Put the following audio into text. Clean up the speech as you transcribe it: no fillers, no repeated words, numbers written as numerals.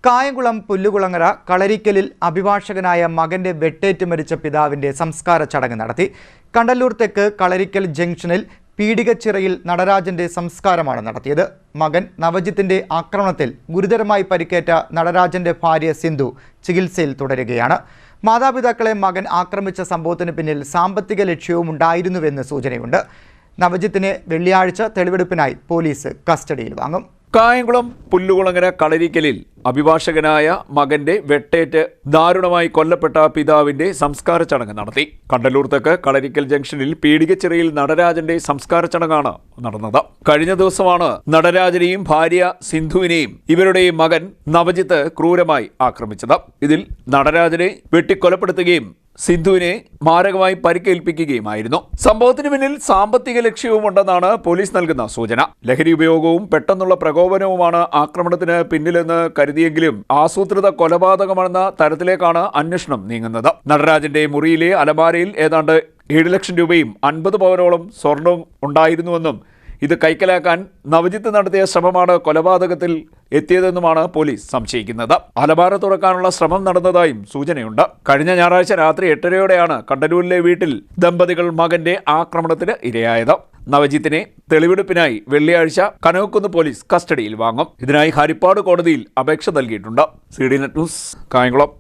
കായംകുളം പുല്ലുകുളങ്ങര കളരിക്കലിൽ അഭിഭാഷകനായ മകന്റെ വെട്ടേറ്റ് മരിച്ച പിതാവിന്റെ സംസ്കാര ചടങ്ങ് നടത്തി. കണ്ടല്ലൂർ തെക്ക് കളരിക്കൽ ജംഗ്ഷനിൽ പീടികച്ചിറയിൽ നടരാജന്റെ സംസ്കാരമാണ് നടത്തിയത്. മകൻ നവജിത്തിന്റെ ആക്രമണത്തിൽ ഗുരുതരമായി പരിക്കേറ്റ നടരാജന്റെ ഭാര്യ സിന്ധു ചികിത്സയിൽ തുടരുകയാണ്. മാതാപിതാക്കളെ മകൻ ആക്രമിച്ച സംഭവത്തിന് പിന്നിൽ സാമ്പത്തിക ലക്ഷ്യവും ഉണ്ടായിരുന്നുവെന്ന് സൂചനയുണ്ട്. നവജിത്തിനെ വെള്ളിയാഴ്ച തെളിവെടുപ്പിനായി പോലീസ് കസ്റ്റഡിയിൽ വാങ്ങും. കായംകുളം പുല്ലുകുളങ്ങര കളരിക്കലിൽ അഭിഭാഷകനായ മകന്റെ വെട്ടേറ്റ് ദാരുണമായി കൊല്ലപ്പെട്ട പിതാവിന്റെ സംസ്കാര ചടങ്ങ് നടത്തി. കണ്ടല്ലൂർ തെക്ക് കളരിക്കൽ ജംഗ്ഷനിൽ പീടികച്ചിറയിൽ നടരാജന്റെ സംസ്കാര ചടങ്ങാണ് നടന്നത്. കഴിഞ്ഞ ദിവസമാണ് നടരാജനെയും ഭാര്യ സിന്ധുവിനെയും ഇവരുടെ മകൻ നവജിത്ത് ക്രൂരമായി ആക്രമിച്ചത്. ഇതിൽ നടരാജനെ വെട്ടിക്കൊലപ്പെടുത്തുകയും സിന്ധുവിനെ മാരകമായി പരിക്കേൽപ്പിക്കുകയുമായിരുന്നു. സംഭവത്തിന് പിന്നിൽ സാമ്പത്തിക ലക്ഷ്യവുമുണ്ടെന്നാണ് പോലീസ് നൽകുന്ന സൂചന. ലഹരി ഉപയോഗവും പെട്ടെന്നുള്ള പ്രകോപനവുമാണ് ആക്രമണത്തിന് പിന്നിലെന്ന് കരുതിയെങ്കിലും ആസൂത്രിത കൊലപാതകമെന്ന തരത്തിലേക്കാണ് അന്വേഷണം നീങ്ങുന്നത്. നടരാജന്റെ മുറിയിലെ അലമാരയിൽ ഏതാണ്ട് 7 ലക്ഷം രൂപയും 50 പവനോളം സ്വർണവും ഉണ്ടായിരുന്നുവെന്നും ഇത് കൈക്കലാക്കാൻ നവജിത്ത് നടത്തിയ ശ്രമമാണ് കൊലപാതകത്തിൽ എത്തിയതെന്നുമാണ് പോലീസ് സംശയിക്കുന്നത്. അലമാര തുറക്കാനുള്ള ശ്രമം നടന്നതായും സൂചനയുണ്ട്. കഴിഞ്ഞ ഞായറാഴ്ച രാത്രി 8:30യോടെയാണ് കണ്ടല്ലൂരിലെ വീട്ടിൽ ദമ്പതികൾ മകന്റെ ആക്രമണത്തിന് ഇരയായത്. നവജിത്തിനെ തെളിവെടുപ്പിനായി വെള്ളിയാഴ്ച കനകക്കുന്ന് പോലീസ് കസ്റ്റഡിയിൽ വാങ്ങും. ഇതിനായി ഹരിപ്പാട് കോടതിയിൽ അപേക്ഷ നൽകിയിട്ടുണ്ട്. CDNet news, Kayamkulam.